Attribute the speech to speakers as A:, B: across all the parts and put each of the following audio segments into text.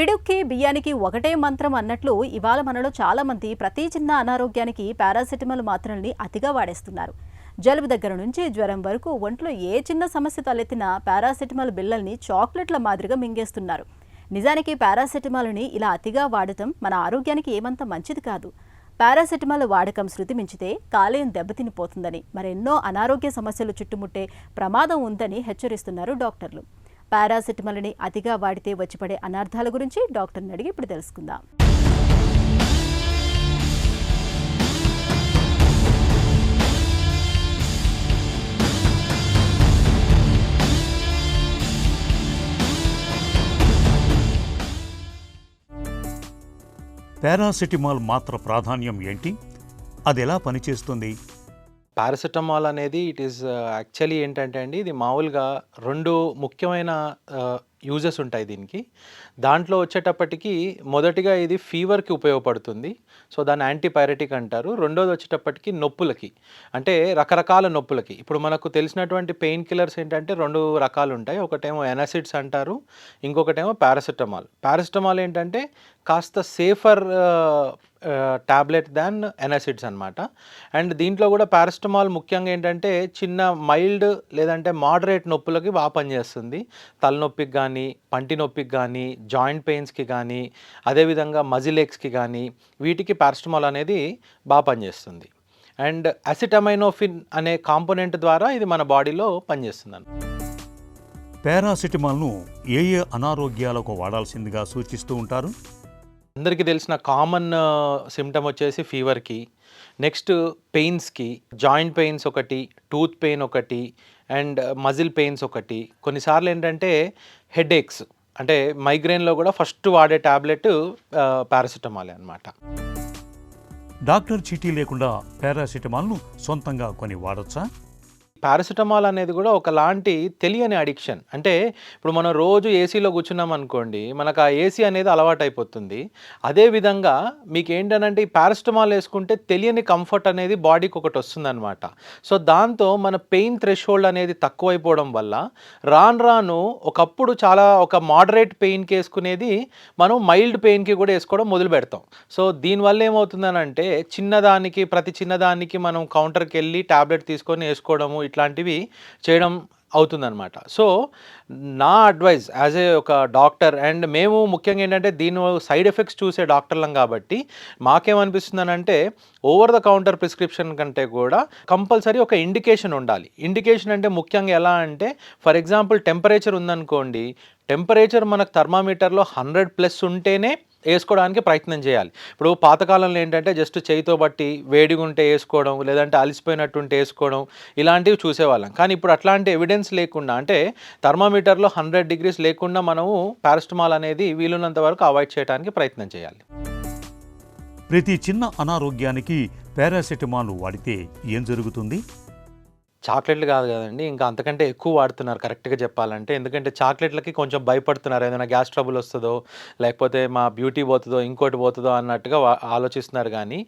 A: పిడుక్కి బియ్యానికి ఒకటే మంత్రం అన్నట్లు ఇవాళ మనలో చాలా మంది ప్రతి చిన్న అనారోగ్యానికి పారాసెటమాల్ మాత్రల్ని అతిగా వాడేస్తున్నారు. జలుబు దగ్గర నుంచి జ్వరం వరకు ఒంట్లో ఏ చిన్న సమస్య తలెత్తినా పారాసెటమాల్ బిళ్ళల్ని చాక్లెట్ల మాదిరిగా మింగేస్తున్నారు. నిజానికి పారాసెటమాల్ని ఇలా అతిగా వాడటం మన ఆరోగ్యానికి ఏమంత మంచిది కాదు. పారాసెటమాల్ వాడకం శృతి మించితే కాలేయం దెబ్బతినిపోతుందని, మరెన్నో అనారోగ్య సమస్యలు చుట్టుముట్టే ప్రమాదం ఉందని హెచ్చరిస్తున్నారు డాక్టర్లు. పారాసెటమాల్ని అతిగా వాడితే వచ్చిపడే అనర్థాల గురించి డాక్టర్ని అడిగి ఇప్పుడు తెలుసుకుందాం.
B: పారాసెటమాల్ మాత్ర ప్రాధాన్యం ఏంటి? అది ఎలా పనిచేస్తుంది?
C: పారాసెటమాల్ అనేది ఇట్ ఈస్ యాక్చువల్లీ ఏంటంటే అండి, ఇది మామూలుగా రెండు ముఖ్యమైన యూజెస్ ఉంటాయి దీనికి. దాంట్లో వచ్చేటప్పటికి మొదటిగా ఇది ఫీవర్కి ఉపయోగపడుతుంది. సో దాన్ని యాంటీపైరెటిక్ అంటారు. రెండోది వచ్చేటప్పటికి నొప్పులకి, అంటే రకరకాల నొప్పులకి. ఇప్పుడు మనకు తెలిసినటువంటి పెయిన్ కిల్లర్స్ ఏంటంటే రెండు రకాలు ఉంటాయి. ఒకటేమో ఎనాసిడ్స్ అంటారు, ఇంకొకటేమో పారాసెటమాల్. పారాసెటమాల్ ఏంటంటే కాస్త సేఫర్ టాబ్లెట్ దాన్ ఎనాసిడ్స్ అనమాట. అండ్ దీంట్లో కూడా పారాసెటమాల్ ముఖ్యంగా ఏంటంటే చిన్న మైల్డ్ లేదంటే మోడరేట్ నొప్పులకి బాగా పనిచేస్తుంది. తలనొప్పికి కానీ, పంటి నొప్పికి కానీ, జాయింట్ పెయిన్స్కి కానీ, అదేవిధంగా మజిల్ ఏక్స్కి కానీ, వీటికి పారాసెటమాల్ అనేది బాగా పనిచేస్తుంది. అండ్ అసిటమైనోఫిన్ అనే కాంపోనెంట్ ద్వారా ఇది మన బాడీలో పనిచేస్తుంది.
B: పారాసెటమాల్ను ఏ ఏ అనారోగ్యాలకు వాడాల్సిందిగా సూచిస్తూ ఉంటారు?
C: అందరికీ తెలిసిన కామన్ సిమ్టమ్ వచ్చేసి ఫీవర్కి, నెక్స్ట్ పెయిన్స్కి, జాయింట్ పెయిన్స్ ఒకటి, టూత్ పెయిన్ ఒకటి, అండ్ మజిల్ పెయిన్స్ ఒకటి. కొన్నిసార్లు ఏంటంటే హెడేక్స్, అంటే మైగ్రేన్లో కూడా ఫస్ట్ వాడే టాబ్లెట్ పారాసెటమాల్ అనమాట.
B: డాక్టర్ చీటీ లేకుండా పారాసెటమాల్ను సొంతంగా కొని వాడొచ్చా?
C: పారాసెటమాల్ అనేది కూడా ఒకలాంటి తెలియని అడిక్షన్. అంటే ఇప్పుడు మనం రోజు ఏసీలో కూర్చున్నాం అనుకోండి, మనకు ఆ ఏసీ అనేది అలవాటు అయిపోతుంది. అదేవిధంగా మీకు ఏంటనంటే ఈ పారాసెటమాల్ వేసుకుంటే తెలియని కంఫర్ట్ అనేది బాడీకి ఒకటి వస్తుందన్నమాట. సో దాంతో మన పెయిన్ థ్రెషోల్డ్ అనేది తక్కువైపోవడం వల్ల రాను రాను ఒకప్పుడు చాలా ఒక మోడరేట్ పెయిన్కి వేసుకునేది మనం మైల్డ్ పెయిన్కి కూడా వేసుకోవడం మొదలు పెడతాం. సో దీనివల్ల ఏమవుతుందనంటే ప్రతి చిన్నదానికి మనం కౌంటర్కి వెళ్ళి టాబ్లెట్ తీసుకొని వేసుకోవడము, ఇట్లాంటివి చేయడం అవుతుందన్నమాట. సో నా అడ్వైజ్ యాజ్ ఏ ఒక డాక్టర్, అండ్ మేము ముఖ్యంగా ఏంటంటే దీని సైడ్ ఎఫెక్ట్స్ చూసే డాక్టర్లం కాబట్టి మాకేమనిపిస్తుందనంటే ఓవర్ ద కౌంటర్ ప్రిస్క్రిప్షన్ కంటే కూడా కంపల్సరీ ఒక ఇండికేషన్ ఉండాలి. ఇండికేషన్ అంటే ముఖ్యంగా ఎలా అంటే, ఫర్ ఎగ్జాంపుల్ టెంపరేచర్ ఉందనుకోండి, టెంపరేచర్ మనకు థర్మామీటర్లో 100+ ఉంటేనే వేసుకోవడానికి ప్రయత్నం చేయాలి. ఇప్పుడు పాతకాలంలో ఏంటంటే జస్ట్ చేయితో బట్టి వేడిగా ఉంటే వేసుకోవడం, లేదంటే అలసిపోయినట్టు ఉంటే వేసుకోవడం, ఇలాంటివి చూసేవాళ్ళం. కానీ ఇప్పుడు అట్లాంటి ఎవిడెన్స్ లేకుండా, అంటే థర్మామీటర్లో 100 degrees లేకుండా మనము పారాసెటమాల్ అనేది వీలున్నంత వరకు అవాయిడ్ చేయడానికి ప్రయత్నం చేయాలి.
B: ప్రతి చిన్న అనారోగ్యానికి పారాసెటమాల్ వాడితే ఏం జరుగుతుంది?
C: చాక్లెట్లు కాదు కదండి, ఇంకా అంతకంటే ఎక్కువ వాడుతున్నారు కరెక్ట్గా చెప్పాలంటే. ఎందుకంటే చాక్లెట్లకి కొంచెం భయపడుతున్నారు, ఏదైనా గ్యాస్ ట్రబుల్ వస్తుందో, లేకపోతే మా బ్యూటీ పోతుందో, ఇంకోటి పోతుందో అన్నట్టుగా ఆలోచిస్తున్నారు. కానీ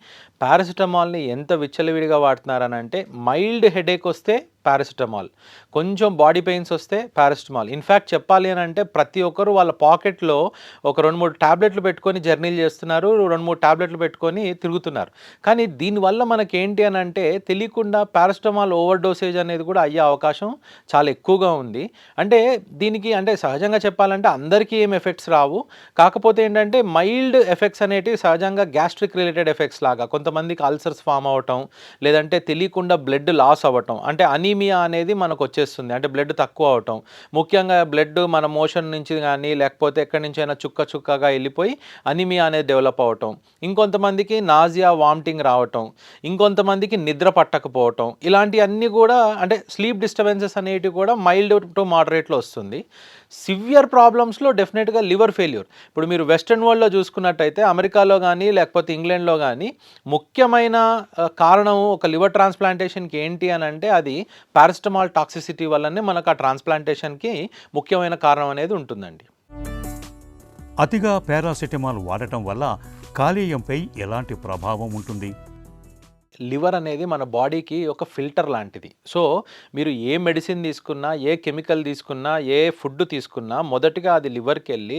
C: పారాసెటమాల్ని ఎంత విచ్చలవిడిగా వాడుతున్నారని అంటే, మైల్డ్ హెడేక్ వస్తే పారాసెటమాల్, కొంచెం బాడీ పెయిన్స్ వస్తే పారాసెటమాల్. ఇన్ఫ్యాక్ట్ చెప్పాలి అని అంటే ప్రతి ఒక్కరు వాళ్ళ పాకెట్లో ఒక 2-3 టాబ్లెట్లు పెట్టుకొని జర్నీలు చేస్తున్నారు, 2-3 టాబ్లెట్లు పెట్టుకొని తిరుగుతున్నారు. కానీ దీనివల్ల మనకేంటి అని అంటే తెలియకుండా పారాసెటమాల్ ఓవర్ డోసేజ్ అనేది కూడా అయ్యే అవకాశం చాలా ఎక్కువగా ఉంది. అంటే దీనికి అంటే సహజంగా చెప్పాలంటే అందరికీ ఏం ఎఫెక్ట్స్ రావు, కాకపోతే ఏంటంటే మైల్డ్ ఎఫెక్ట్స్ అనేటివి సహజంగా గ్యాస్ట్రిక్ రిలేటెడ్ ఎఫెక్ట్స్ లాగా, కొంతమందికి అల్సర్స్ ఫామ్ అవ్వటం, లేదంటే తెలియకుండా బ్లడ్ లాస్ అవ్వటం, అంటే అనీమియా అనేది మనకు వచ్చేస్తుంది, అంటే బ్లడ్ తక్కువ అవటం. ముఖ్యంగా బ్లడ్ మన మోషన్ నుంచి కానీ లేకపోతే ఎక్కడి నుంచి అయినా చుక్క చుక్కగా వెళ్ళిపోయి అనీమియా అనేది డెవలప్ అవటం. ఇంకొంతమందికి నాజియా, వామిటింగ్ రావటం, ఇంకొంతమందికి నిద్ర పట్టకపోవటం, ఇలాంటివన్నీ కూడా అంటే స్లీప్ డిస్టర్బెన్సెస్ అనేటివి కూడా మైల్డ్ టు మోడరేట్లో వస్తుంది. సివియర్ ప్రాబ్లమ్స్లో డెఫినెట్గా లివర్ ఫెయిల్యూర్. ఇప్పుడు మీరు వెస్ట్రన్ వరల్డ్లో చూసుకున్నట్టయితే అమెరికాలో కానీ లేకపోతే ఇంగ్లాండ్లో కానీ ముఖ్యమైన కారణం ఒక లివర్ ట్రాన్స్ప్లాంటేషన్కి ఏంటి అని అంటే అది పారాసెటమాల్ టాక్సిసిటీ వల్లనే మనకు ఆ ట్రాన్స్ప్లాంటేషన్కి ముఖ్యమైన కారణం అనేది ఉంటుందండి.
B: అతిగా పారాసెటమాల్ వాడటం వల్ల కాలేయంపై ఎలాంటి ప్రభావం ఉంటుంది?
C: లివర్ అనేది మన బాడీకి ఒక ఫిల్టర్ లాంటిది. సో, మీరు ఏ మెడిసిన్ తీసుకున్నా, ఏ కెమికల్ తీసుకున్నా, ఏ ఫుడ్ తీసుకున్నా మొదటిగా అది లివర్‌కెళ్ళి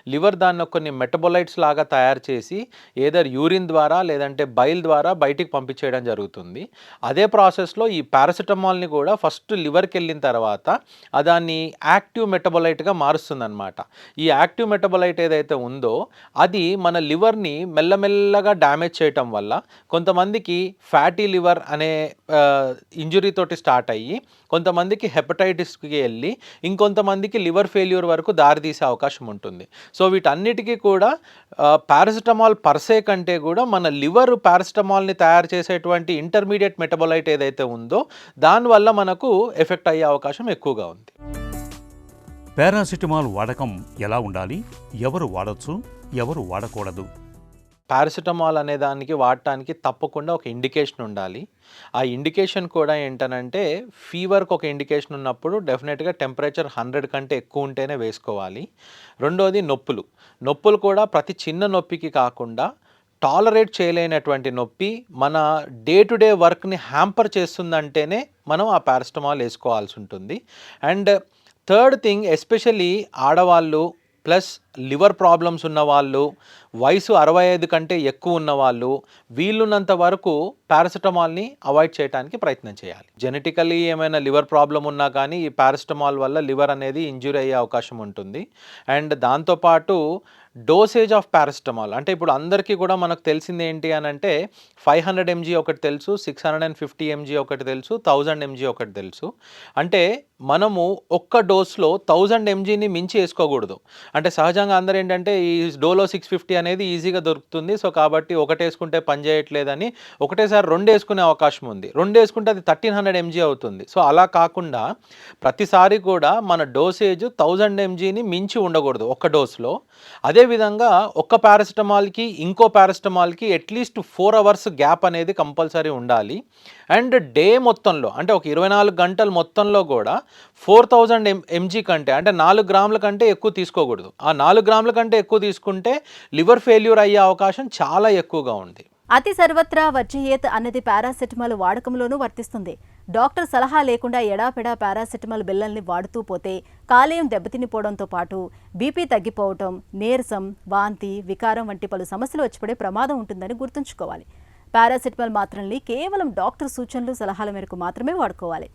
C: లివర్ దాన్ని కొన్ని మెటబొలైట్స్ లాగా తయారు చేసి ఎయిదర్ యూరిన్ ద్వారా లేదంటే బైల్ ద్వారా బయటికి పంపించేయడం జరుగుతుంది. అదే ప్రాసెస్‌లో ఈ పారాసిటమాల్‌ని కూడా ఫస్ట్ లివర్‌కెళ్ళిన తర్వాత దాన్ని యాక్టివ్ మెటబొలైట్‌గా మారుస్తుందన్నమాట. ఈ యాక్టివ్ మెటబొలైట్ ఏదైతే ఉందో అది మన లివర్‌ని మెల్లమెల్లగా డ్యామేజ్ చేయటం వల్ల కొంతమందికి ఫ్యాటీ లివర్ అనే ఇంజురీ తోటి స్టార్ట్ అయ్యి కొంతమందికి హెపటైటిస్‌కి వెళ్ళి ఇంకొంతమందికి లివర్ ఫెయిల్యూర్ వరకు దారితీసే అవకాశం ఉంటుంది. సో, వీటన్నిటికీ కూడా పారాసిటమాల్ పర్సే కంటే కూడా మన లివర్ పారాసిటమాల్‌ని తయారు చేసేటువంటి ఇంటర్మీడియేట్ మెటబొలైట్ ఏదైతే ఉందో దానివల్ల మనకు ఎఫెక్ట్ అయ్యే అవకాశం ఎక్కువగా ఉంది.
B: పారాసిటమాల్ వాడకం ఎలా ఉండాలి? ఎవరు వాడొచ్చు? ఎవరు వాడకూడదు?
C: పారాసిటమాల్ అనే దానికి వాడటానికి తప్పకుండా ఒక ఇండికేషన్ ఉండాలి. ఆ ఇండికేషన్ కూడా ఏంటనంటే ఫీవర్‌కి ఒక ఇండికేషన్ ఉన్నప్పుడు డెఫినెట్‌గా టెంపరేచర్ 100 కంటే ఎక్కువ ఉంటేనే వేసుకోవాలి. రెండోది నొప్పులు కూడా ప్రతి చిన్న నొప్పికి కాకుండా టాలరేట్ చేయలేనటువంటి నొప్పి మన డే టు డే వర్క్‌ని హ్యాంపర్ చేస్తుందంటేనే మనం ఆ పారాసిటమాల్ వేసుకోవాల్సి ఉంటుంది. అండ్ థర్డ్ థింగ్ ఎస్పెషల్లీ ఆడవాళ్ళు ప్లస్ లివర్ ప్రాబ్లమ్స్ ఉన్నవాళ్ళు, వయసు 65 కంటే ఎక్కువ ఉన్నవాళ్ళు వీలున్నంత వరకు పారాసిటమాల్‌ని అవాయిడ్ చేయడానికి ప్రయత్నం చేయాలి. జెనెటికల్లీ ఏమైనా లివర్ ప్రాబ్లమ్ ఉన్నా కానీ ఈ పారాసిటమాల్ వల్ల లివర్ అనేది ఇంజ్యూర్ అయ్యే అవకాశం ఉంటుంది. అండ్ దాంతోపాటు డోసేజ్ ఆఫ్ పారాసిటమాల్ అంటే ఇప్పుడు అందరికీ కూడా మనకు తెలిసింది ఏంటి అనంటే 500 ఎంజీ ఒకటి తెలుసు, 650 ఎంజీ ఒకటి తెలుసు, 1000 ఎంజీ ఒకటి తెలుసు. అంటే మనము ఒక్క డోస్‌లో 1000 ఎంజీని మించి వేసుకోకూడదు. అంటే సహజంగా అందరూ ఏంటంటే ఈ డోలో 650 అనేది ఈజీగా దొరుకుతుంది. సో, కాబట్టి ఒకటేసుకుంటే పని చేయట్లేదని ఒకటేసారి 2 వేసుకునే అవకాశం ఉంది. 2 వేసుకుంటే అది 1300 ఎంజీ అవుతుంది. సో, అలా కాకుండా ప్రతిసారి కూడా మన డోసేజ్ 1000 ఎంజీని మించి ఉండకూడదు ఒక్క డోస్‌లో. అదేవిధంగా ఒక్క పారాసిటమాల్‌కి ఇంకో పారాసిటమాల్‌కి అట్లీస్ట్ 4 అవర్స్ గ్యాప్ అనేది కంపల్సరీ ఉండాలి. అండ్ డే మొత్తంలో అంటే ఒక 24 గంటల మొత్తంలో కూడా 4000 ఎంజీ కంటే అంటే 4 గ్రాముల కంటే ఎక్కువ తీసుకోకూడదు. ఆ 4 గ్రాముల కంటే ఎక్కువ తీసుకుంటే లివర్ ఫెయిల్యూర్ అయ్యే అవకాశం చాలా ఎక్కువగా ఉంది.
A: అతి సర్వత్రా వర్జయేత్ అన్నది పారాసెటమాల్ వాడకంలోనూ వర్తిస్తుంది. డాక్టర్ సలహా లేకుండా ఎడాపెడా పారాసెటమాల్ బిళ్ళల్ని వాడుతూ పోతే కాలేయం దెబ్బతినిపోవడంతో పాటు బీపీ తగ్గిపోవటం, నీరసం, వాంతి, వికారం వంటి పలు సమస్యలు వచ్చిపడే ప్రమాదం ఉంటుందని గుర్తుంచుకోవాలి. పారాసెటమాల్ మాత్రల్ని కేవలం డాక్టర్ సూచనలు, సలహాల మేరకు మాత్రమే వాడుకోవాలి.